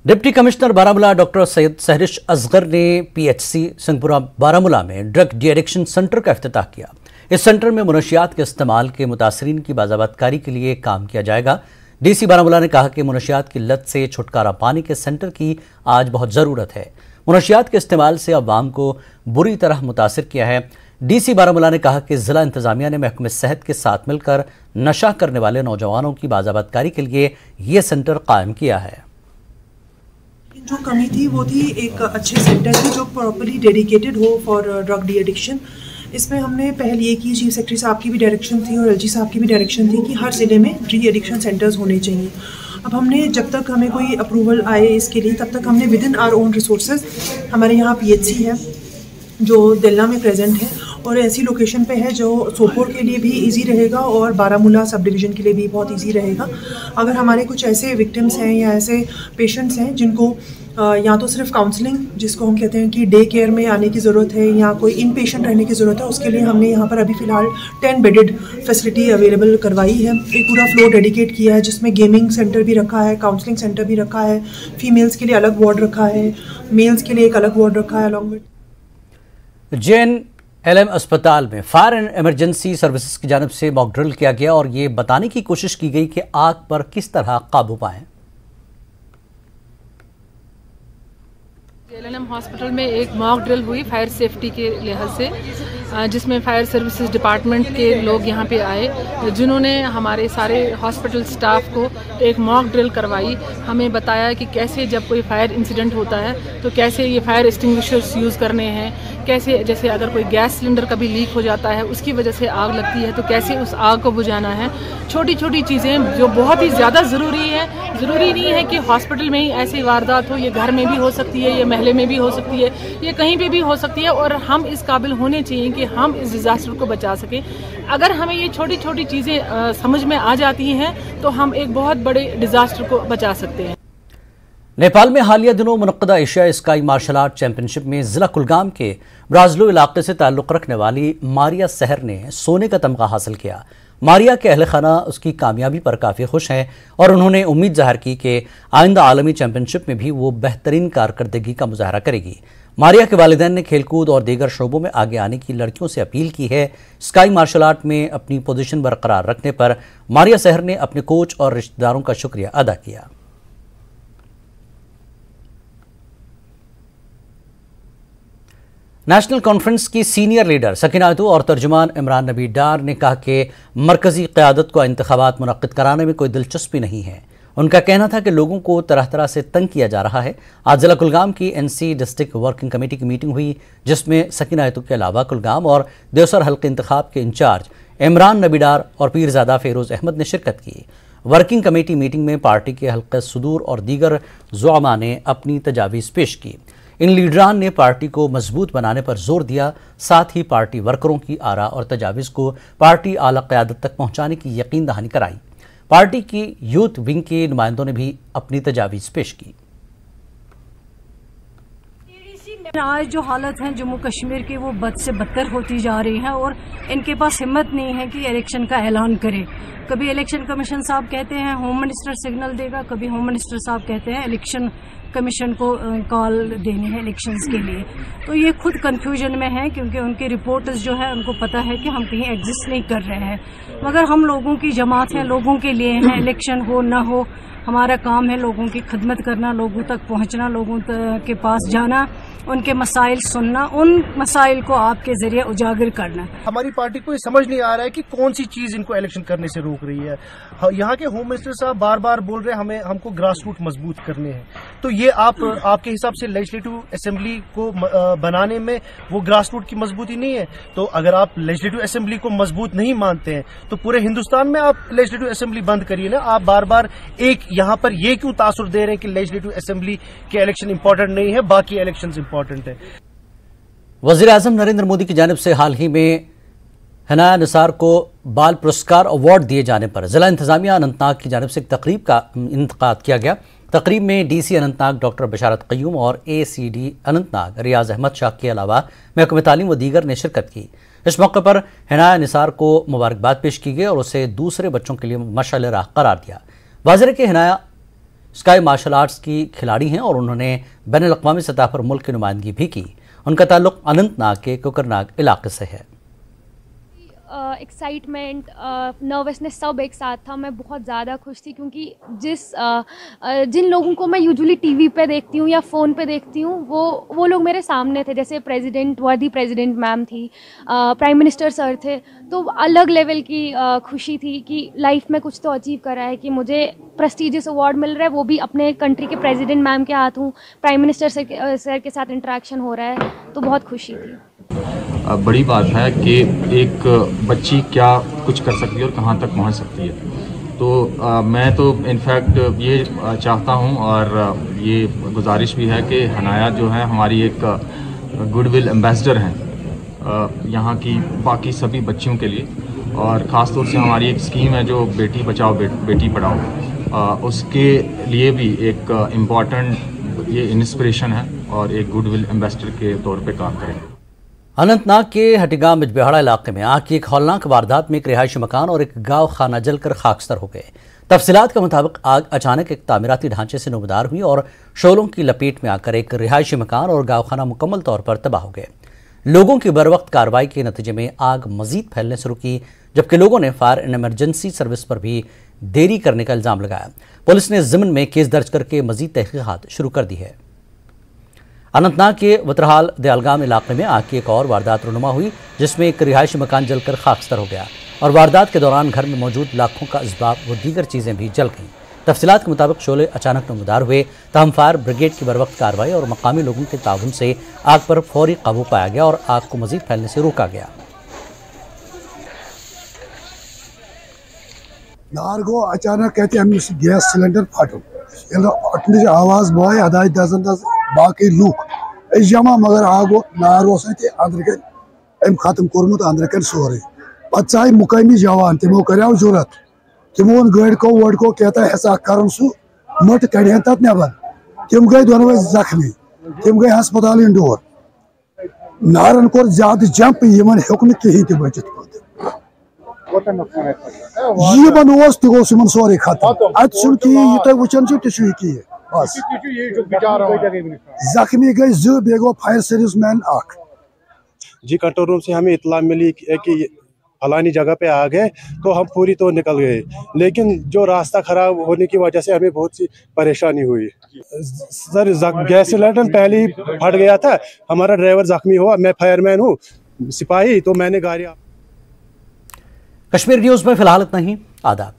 Deputy commissioner Baramulla doctor Syed Sehrish Asghar ने PHC Singhpura Baramulla में drug de addiction centre का इफ्तिताह किया। इस सेंटर में मुनशियात के इस्तेमाल के मुतासरीन की बाज़ाबतकारी के लिए काम किया जाएगा। डीसी बारामूला ने कहा कि मुनशियात की लत से छुटकारा पाने के सेंटर की आज बहुत ज़रूरत है। मुनशियात के इस्तेमाल से अवाम को बुरी तरह मुतासिर किया है। डीसी बारामूला ने कहा कि जिला इंतजामिया ने महकमे सेहत के साथ मिलकर नशा करने वाले नौजवानों की बाज़ाबतकारी के लिए ये सेंटर कायम किया है। जो कमी थी वो थी एक अच्छे सेंटर की जो प्रॉपर्ली डेडिकेटेड हो फॉर ड्रग डी एडिक्शन। इसमें हमने पहल ये की, चीफ सेक्रेटरी साहब की भी डायरेक्शन थी और एलजी साहब की भी डायरेक्शन थी कि हर ज़िले में डी एडिक्शन सेंटर्स होने चाहिए। अब हमने जब तक हमें कोई अप्रूवल आए इसके लिए तब तक हमने within our own resources, हमारे यहाँ पीएचसी है जो दिल्ला में प्रेजेंट है और ऐसी लोकेशन पे है जो सोपोर के लिए भी इजी रहेगा और बारामूला सब डिवीज़न के लिए भी बहुत इजी रहेगा। अगर हमारे कुछ ऐसे विक्टिम्स हैं या ऐसे पेशेंट्स हैं जिनको या तो सिर्फ काउंसलिंग, जिसको हम कहते हैं कि डे केयर में आने की ज़रूरत है या कोई इन पेशेंट रहने की ज़रूरत है, उसके लिए हमने यहाँ पर अभी फ़िलहाल 10 बेडेड फैसिलिटी अवेलेबल करवाई है। एक पूरा फ्लोर डेडिकेट किया है जिसमें गेमिंग सेंटर भी रखा है, काउंसलिंग सेंटर भी रखा है, फीमेल्स के लिए अलग वार्ड रखा है, मेल्स के लिए एक अलग वार्ड रखा है अलॉन्ग विद। JNLM अस्पताल में फायर एंड इमरजेंसी सर्विसेज की जानिब से मॉक ड्रिल किया गया और ये बताने की कोशिश की गई कि आग पर किस तरह काबू पाएं। JNLM हॉस्पिटल में एक मॉक ड्रिल हुई फायर सेफ्टी के लिहाज से, जिसमें फायर सर्विसेज डिपार्टमेंट के लोग यहाँ पे आए जिन्होंने हमारे सारे हॉस्पिटल स्टाफ को एक मॉक ड्रिल करवाई। हमें बताया कि कैसे जब कोई फायर इंसिडेंट होता है तो कैसे ये फायर एक्सटिंग्विशर्स यूज़ करने हैं, कैसे जैसे अगर कोई गैस सिलेंडर कभी लीक हो जाता है उसकी वजह से आग लगती है तो कैसे उस आग को बुझाना है। छोटी छोटी चीज़ें जो बहुत ही ज़्यादा ज़रूरी है। ज़रूरी नहीं है कि हॉस्पिटल में ही ऐसी वारदात हो, ये घर में भी हो सकती है, ये महल्ले में भी हो सकती है, ये कहीं पे भी हो सकती है और हम इस काबिल होने चाहिए कि हम इस डिज़ास्टर को बचा सकें। अगर हमें ये छोटी छोटी चीज़ें समझ में आ जाती हैं तो हम एक बहुत बड़े डिज़ास्टर को बचा सकते हैं। नेपाल में हालिया दिनों मुनक्कदा एशियाई स्काई मार्शल आर्ट चैंपियनशिप में जिला कुलगाम के ब्राजलो इलाके से ताल्लुक़ रखने वाली मारिया सहर ने सोने का तमगा हासिल किया। मारिया के अहल खाना उसकी कामयाबी पर काफ़ी खुश हैं और उन्होंने उम्मीद जाहिर की कि आइंदा आलमी चैंपियनशिप में भी वो बेहतरीन कारकर्दगी का मुजाहरा करेगी। मारिया के वालिदैन ने खेलकूद और दीगर शोबों में आगे आने की लड़कियों से अपील की है। स्काई मार्शल आर्ट में अपनी पोजीशन बरकरार रखने पर मारिया सहर ने अपने कोच और रिश्तेदारों का शुक्रिया अदा किया। नेशनल कॉन्फ्रेंस की सीनियर लीडर सकीना आयतू और तर्जुमान इमरान नबी डार ने कहा कि मरकजी क़यादत को इंतखाबात मुनक्किद कराने में कोई दिलचस्पी नहीं है। उनका कहना था कि लोगों को तरह तरह से तंग किया जा रहा है। आज जिला कुलगाम की NC डिस्ट्रिक्ट वर्किंग कमेटी की मीटिंग हुई जिसमें सकीना आयतू के अलावा कुलगाम और देवसर हल्के इंतखाब के इंचार्ज इमरान नबी डार और पीरजादा फेरोज़ अहमद ने शिरकत की। वर्किंग कमेटी मीटिंग में पार्टी के हल्के सुदूर और दीगर ज़ुआमा ने अपनी तजावीज़ पेश की। इन लीडरान ने पार्टी को मजबूत बनाने पर जोर दिया, साथ ही पार्टी वर्करों की आरा और तजावीज़ को पार्टी आला क़यादत तक पहुँचाने की यकीन दहानी कराई। पार्टी की यूथ विंग के नुमाइंदों ने भी अपनी तजावीज़ पेश की। आज जो हालत है जम्मू कश्मीर की वो बद से बदतर होती जा रही है और इनके पास हिम्मत नहीं है कि इलेक्शन का ऐलान करे। कभी इलेक्शन कमीशन साहब कहते हैं होम मिनिस्टर सिग्नल देगा, कभी होम मिनिस्टर साहब कहते हैं इलेक्शन कमीशन को कॉल देनी है इलेक्शंस के लिए। तो ये खुद कंफ्यूजन में है क्योंकि उनकी रिपोर्टर्स जो है उनको पता है कि हम कहीं एग्जिस्ट नहीं कर रहे हैं, मगर हम लोगों की जमात है, लोगों के लिए है। इलेक्शन हो ना हो हमारा काम है लोगों की खिदमत करना, लोगों तक पहुंचना, लोगों के पास जाना, उनके मसाइल सुनना, उन मसाइल को आपके जरिए उजागर करना। हमारी पार्टी को ये समझ नहीं आ रहा है कि कौन सी चीज इनको इलेक्शन करने से रोक रही है। यहाँ के होम मिनिस्टर साहब बार बार बोल रहे हैं हमको ग्रास रूट मजबूत करने हैं। तो ये आपके हिसाब से लेजिस्लेटिव असेंबली को बनाने में वो ग्रास रूट की मजबूती नहीं है। तो अगर आप लेजिस्लेटिव असेंबली को मजबूत नहीं मानते हैं तो पूरे हिंदुस्तान में आप लेजिस्लेटिव असेंबली बंद करिए ना। आप बार बार एक यहाँ पर ये क्यों तासुर दे रहे हैं कि लेजिस्लेटिव असेंबली के इलेक्शन इंपॉर्टेंट नहीं है, बाकी इलेक्शन इंपॉर्टेंट है। वज़ीर आज़म नरेंद्र मोदी की जानिब से हाल ही में हनाया निसार को बाल पुरस्कार अवार्ड दिए जाने पर जिला इंतजामिया अनंतनाग की जानिब से एक तकरीब का इनेकाद किया गया। तकरीब में DC अनंतनाग डॉक्टर बशारत क़य्यूम और ACD अनंतनाग रियाज अहमद शाह के अलावा महकमे तालीम व दीगर ने शिरकत की। इस मौके पर हनाया निसार को मुबारकबाद पेश की गई और उसे दूसरे बच्चों के लिए मशाल राह करार दिया। वाज़िर के हनाया स्काई मार्शल आर्ट्स की खिलाड़ी हैं और उन्होंने बैनुल-अक़वामी सतह पर मुल्क की नुमाइंदगी भी की। उनका ताल्लुक अनंतनाग के कुकरनाग इलाके से है। एक्साइटमेंट, नर्वसनेस सब एक साथ था। मैं बहुत ज़्यादा खुश थी क्योंकि जिन लोगों को मैं यूजुअली टीवी पे देखती हूँ या फ़ोन पे देखती हूँ वो लोग मेरे सामने थे। जैसे वर्दी प्रेसिडेंट मैम थी, प्राइम मिनिस्टर सर थे, तो अलग लेवल की खुशी थी कि लाइफ में कुछ तो अचीव करा है, कि मुझे प्रेस्टिजियस अवार्ड मिल रहा है, वो भी अपने कंट्री के प्रेसिडेंट मैम के हाथों, प्राइम मिनिस्टर सर के साथ इंटरेक्शन हो रहा है, तो बहुत खुशी थी। बड़ी बात है कि एक बच्ची क्या कुछ कर सकती है और कहाँ तक पहुँच सकती है। तो मैं तो इनफैक्ट ये चाहता हूँ और ये गुजारिश भी है कि हनाया जो है हमारी एक गुडविल एम्बेसडर हैं यहाँ की बाकी सभी बच्चियों के लिए, और ख़ास तौर से हमारी एक स्कीम है जो बेटी बचाओ बेटी पढ़ाओ, उसके लिए भी एक इम्पॉर्टेंट ये इंस्पिरेशन है और एक गुडविल एम्बेसडर के तौर पे काम करेंगे। अनंतनाग के हटिगाम बिजबिहाड़ा इलाके में आग की एक हौलनाक वारदात में एक रिहायशी मकान और एक गांव खाना जलकर खाकस्तर हो गए। तफसीलात के मुताबिक आग अचानक एक तामीराती ढांचे से नमदार हुई और शोलों की लपेट में आकर एक रिहायशी मकान और गांव खाना मुकम्मल तौर पर तबाह हो गए। लोगों की बरवक्त कार्रवाई के नतीजे में आग मजीद फैलने शुरू की, जबकि लोगों ने फायर एंड इमरजेंसी सर्विस पर भी देरी करने का इल्जाम लगाया। पुलिस ने ज़िम्न में केस दर्ज करके मजीद तहकीकात शुरू कर दी है। अनंतनाग के वतरहाल दयालगाम इलाके में आग की एक और वारदात रुनुमा हुई, जिसमें एक रिहायशी मकान जलकर खाकस्तर हो गया और वारदात के दौरान घर में मौजूद लाखों का असबाब व दीगर चीज़ें भी जल गईं। तफसीलात के मुताबिक शोले अचानक नमदार हुए, तहम फायर ब्रिगेड की बरवक्त कार्रवाई और मकामी लोगों के ताउन से आग पर फौरी काबू पाया गया और आग को मजीद फैलने से रोका गया। नार गो अचानक कहते हम गैस सिलेंडर फटो आवाज बोए अदाय दजन बाकी लूक जमा मगर आगो नार अंदर अम खत्म कोर्मुत अंदर सोरे पे मुकामी जवान तमो करो जरूरत तमो गड़ को वड़ को कहता है कर मट कड़न तथ नबर तम गई दोनों जख्मी, तम गई हस्पताल इंडोर। नारन कोर ज्यादा जंप यमन हेक कहीं तक बचित सोरे खत्म अत तुम वुचान ती बस जख्मी गई बे गो फायर सर्विस मैन जी। कंट्रोल रूम से हमें इतला मिली कि फलानी जगह पे आ गए, तो हम पूरी तो निकल गए, लेकिन जो रास्ता खराब होने की वजह से हमें बहुत सी परेशानी हुई। सर गैस सिलेंडर पहले ही फट गया था, हमारा ड्राइवर जख्मी हुआ, मैं फायरमैन हूँ सिपाही, तो मैंने गाड़ी। कश्मीर न्यूज़ में फिलहाल इतना ही। आदाब।